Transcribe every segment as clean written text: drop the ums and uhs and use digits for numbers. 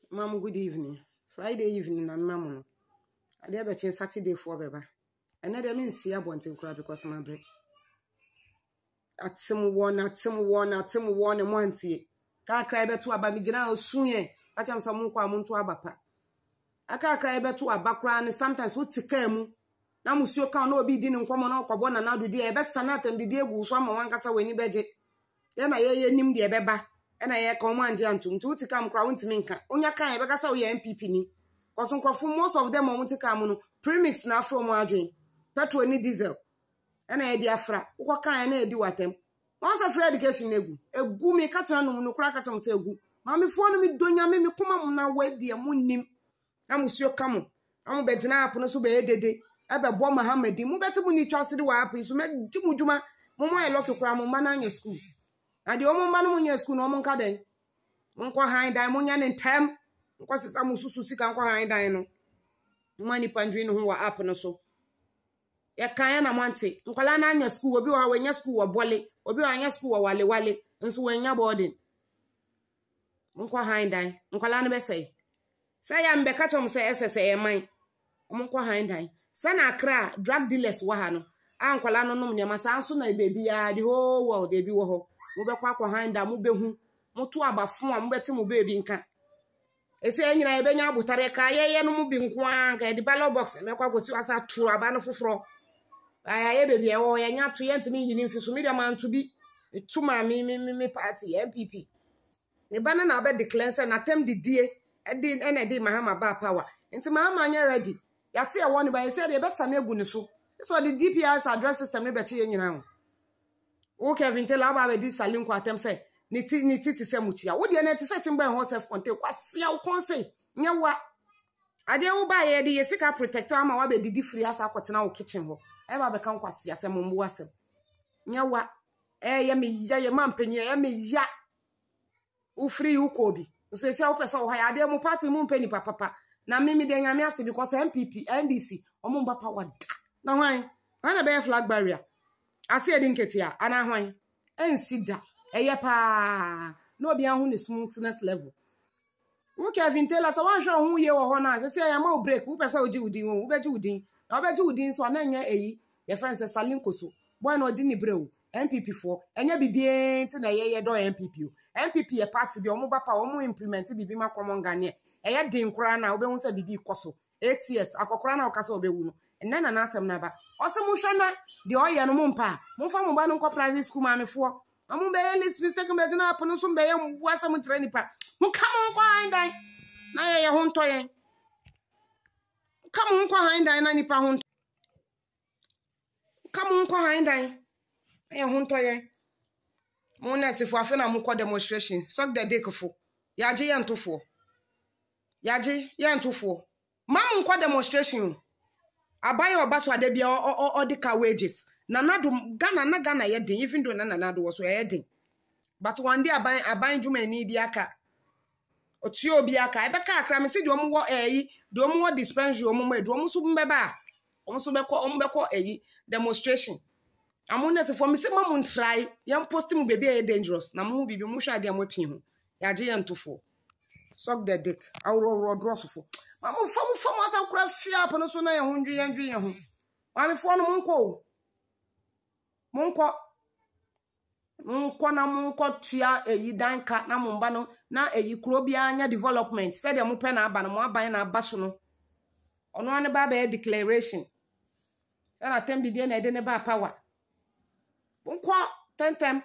Mom, good evening. Friday evening, and Mamma. I never change Saturday for Beba. I never mean see a wanting crab because my break. At some one, and one tea. Can't cry better to a babijana soon. I am some more to a bapa. I can't cry better to a background, and sometimes what to come. Now, Monsieur can't no be dinner common or carbon and now do the best sonat and the dear will swam one cassa when you budget. Then I hear him the beba. And I command Jantum to come crown to Minka. Onya can because we MPP ni. Because most of them want to come premix now from margarine. Petrol ni diesel. And I diafra. What can I do at them? Once a free education egu. A goomy catcher no crack at him say good. Mammy phone me donya me come na wait dear moon nim. I monsieur come. I'm better upon us obey de. I be bomb Mohammed. Mu better when you trust the wapi. So make Jumujuma. Mama I lock your cram man your school. And the woman man your school no mon caden. Monko high diamond and time. Because some susi can go high dino. Money pandrin who were up and so. Ya kayana mante. Nkolana anya school obi wa wenya school wa bole. Obi wa anya school wa wale. Nso wenya boarding. Monko high dine. Nkolana be say. Say ya mbe catch om say SSA mine. Monko high dine. Sana Accra drug dealers wa ha no. Nkolana no nyama sa nso na baby ya the whole world dey bi wo ho. Mo be kwa high dine mo be hu. Motu abafo a mbeti mu baby nka ese enyina ebenya abutare ka ye no mu bi nko anka de ballot box mekwa gosi asa tru aba no foforo aya ye baby e wo ye nya to ye ntimi yini mfiso media man to bi tuma me party MPP e bana na be declare say na tem didie e de mahama ba power nti mahama anya ready yate e won ba ye say de be sa na egu ni so the DPS address system ne be che ye nyina ho o Kevin tell aba be di salin ko atem say niti se muchia wo de na ti se chimba ho self contain kwasia wo konse nyewa ade wo ba ye de yesika protector ama wa be didi free asa akotena wo kitchen ho e ba be kan kwasia se mombu asem nyewa ye me ya ye mampanyi ye me ya wo free wo kobi so ese wo pesa wo ha ade mo party mo mpani papa na mimi de nyame ase because MPP NDC omo mba power da na hwan ana be flag barrier ase edi nketia ana hwan ensida eye pa no bia hu ne smoothness level wo Kevin Taylor so wan hwe hu ye wo ho na se ya ma break wo pesa oji udin wo beji udin na obeji udin so na nya eyi ye friend se salinkoso boy no di ni brew MPP for enya bibie ti na ye do MPP MPP ye party bi omo bapa omo implement bibi ma common gane eye din kura na obehu se bibi ikoso 8 years akokora na okasa obewu no enna na asem na ba osem hwe na de oye no mo mpa mo fa mo ba no private school ma mefo amu be list mistake be na apono so be ye mbuasa mu tire nipa mu come kwa handan na ye ho nto ye come kwa handan na nipa ho come kwa handan ye ho nto ye mu na sefo afa na mu kwa demonstration suck the dick fo yaje ye ntofo mamu kwa demonstration abaye obaso adebia odika wages nanado Ghana ye den even though nanado was ye den but one day aban juma ni bi aka otu obi aka ebeka akra me se de omo wo de omo wo dispensary omo ma de omo so mbeba omo so beko demonstration amuna se for me se mamu try yam post mu baby e dangerous na mu bibi mu hwa de am pin ho yaje ye ntofo suck the dick awro drosofo mamu famu asa kura fia apono so na ye ho ndwe ye ho mami fo no munko na munko tua eyi danka na mumba no na eyi kuro bia anya development said de mo pe na aba no mo aban na aba so no ono ane ba ba declaration na attempt de na de ne ba power munko tentem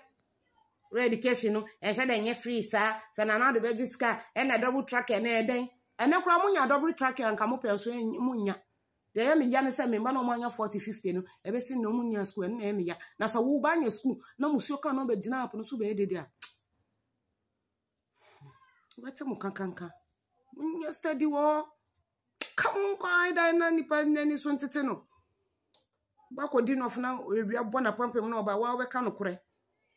education no e said enye free sa na na do bejiska e na double tracker na eden ene kura munya double tracker anka mo pe so munya de ya me ya ne se me ba no manya 40-50 no e be si no munya school na e me ya na sa wo ba nya school na musio kan no be gina apono so be dede a wete mu kankanka munya study wo come kwa da na nipa nani so ntete no ba ko di no fna ewi abona pampem no ba wa we ka no kure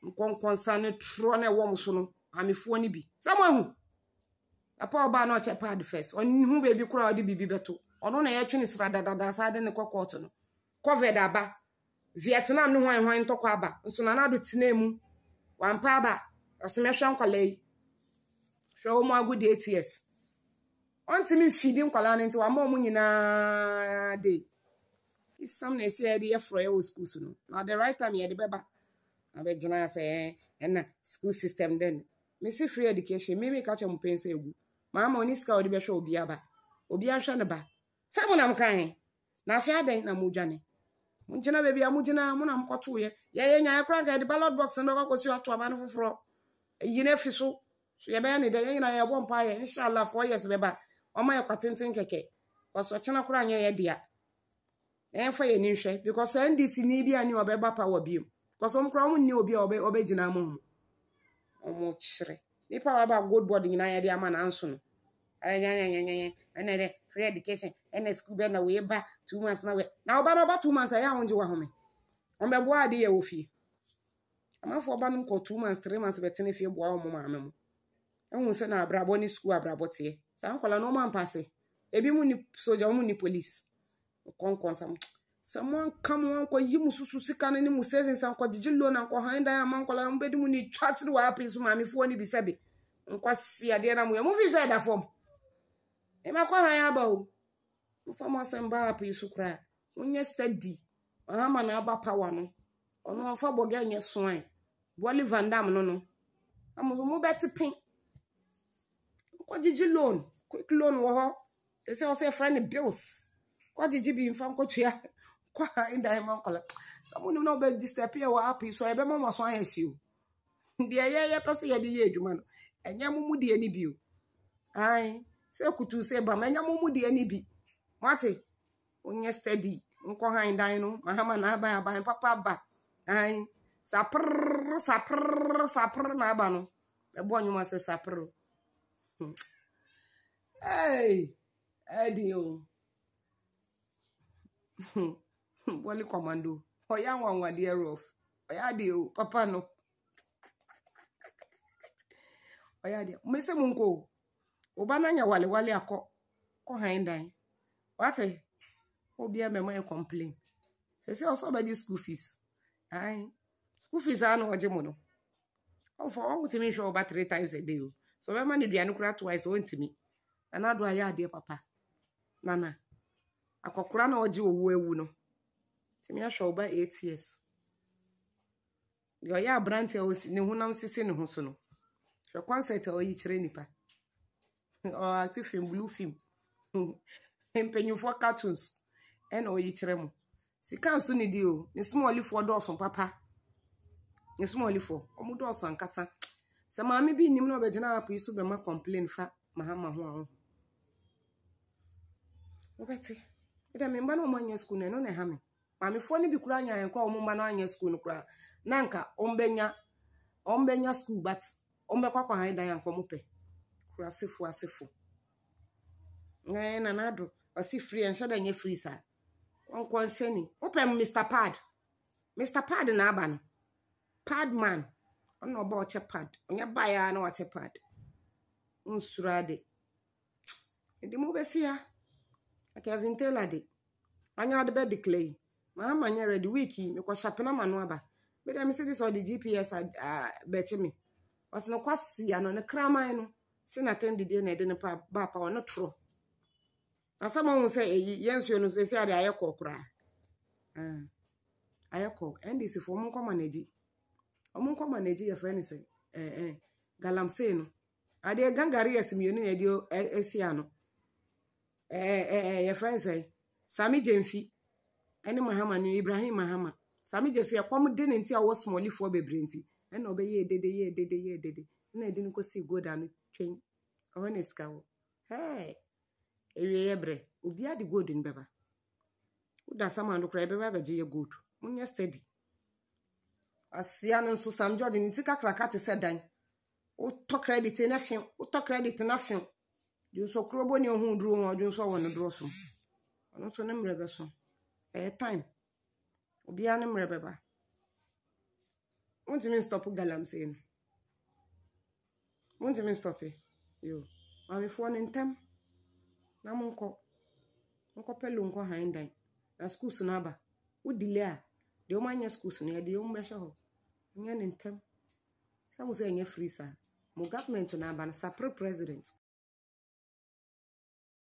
nkonkonsa ne tro na wo muso no amefo ni bi samu apa oba na o che pad first oni hu be bi kura odi bibi beto ono na ye twini sra dada sa de ne kokot no covid aba Vietnam no hwan ntokwa aba nso na na do tinemu wampa aba oseme hwan kwalai hwo mo agudi 8 years onti me feeding kwala nti wa ma mu nyina dey some na say dey for your school no now the right time ye dey beba abegina say na school system then me see free education me ka che mpense egu mama oni ska odi be hwe obi aba obi ahwe ne ba samu na mkan na afia den na mudwane mujina baby amujina mu na mkoto ye nya yakra ga the ballot box no kwakosi ato aba no foforo yine fiso so ye be ya ne de ye na ye bo mpa ye inshallah 4 years beba oma ye kwatenten keke waso chena kura anya ye dia fa ye ni hwe because NDC ni bi ani obeba power biom because omkra mu ni obi obegina mu omo chire ni power ba good board nyina ye dia ma na anso no anya free education and school be na we ba 2 months na we na oba no ba 2 months ya wonje wa home ombe ade ye ofie amafo oba no ko 2 months 3 months betene fie boa o mo maame mo ehun se na abrabo ni school abrabo tie sa nkola no man passe ebi mu ni soldier mu ni police konkon someone come on ko yimu susu sika ni mu savings an ko digilo na ko handa ya man kola no bedi mu ni twasiri wa apinsu maame fo ni bisabe nkwasi ade na mu fi say da form ema kwa han aba o mfama semba apinsu kra unye steady ama na aba power no ono afa boga nye soan Wally Van Dam no amuzo mu beti pin ko jiji loan quick loan wo ho they say also friend bills ko jiji bi mfa ko tua kwa inda man kola someone no be disturb here wa happy so e be mama so an hesi o de ye pese ye de ye adwuma no enya mumu de ani bi o ai se kutu se ba enya mumu de ani bi mate onye steady nko han dan no mahama na aba papa ba ai sapr na aba no e bo nyuma se sapr hey adio Wally commando oya nwa de rough oya dio papa no oya de mese munko obana nya wale akọ ko han dan wate obi a memo e complain say also about the school fees ai school fees anu oje mo no for on to me show about 3 times a day so we man dua no kura twice on to me na do aya de papa nana akokura na oje owu ewu no timi a show about 8 years yo ya branch o ni hunam sisi ne ho so no so concert o yi kire nipa o active film blue film empenyufo cartoons ena o yi kire mo sika so ni di o ni small for doson papa ni small for omu doson ankasa se maame bi nim na obegina apo isu be ma complain fa mahama ho aho obeti ida me mba na o anya school no na ha me maame fo ni bi kura anya enko o mba na anya school no kura nanka ombenya school but ombekwa kwa han dan yanko mo pe kura asefo na nado osi free and shada nye free sa onkon seni open Mr. Pad na aba no pad man ono oba oche pad onye baya na wache pad unsurade edi mo besia Kevin Taylor de anya de be declare mama nya ready week me ko shapena manu aba be dem say this all the GPS beche me was no kwasi ya no ne kraman no se na tendi de na de ne pa ba pa no tro asama won say yensuo no say ade ayekọ kura ayekọ NDC for mun ko manage your friend say galamsey no ade gangare asimioni na dio esia no your friend say Sami Jemfi ene Mahama ni Ibrahim Mahama Sami Jemfi akom de ne nti a wo small for bebre nti ene obeye dede na edi nko si goda no twen honeska wo hey ewie yebre obi ade gold in beba uda sama ndo kra beba beje ye gold munya steady asia no so Sam George ni tika krakate sedan o to credit na fin di so krobo ni ohun duro won odun so won duro so ono so ne mrebe so time obi ane mrebe ba won't me stop galamsey no won't me stop yo mami fo ne ntem na monko pelu nko han dan na schools na ba wo delay a de o manya schools na de o mmehye ho nya ne ntem samu se nya free sa mo government na ba na sapre president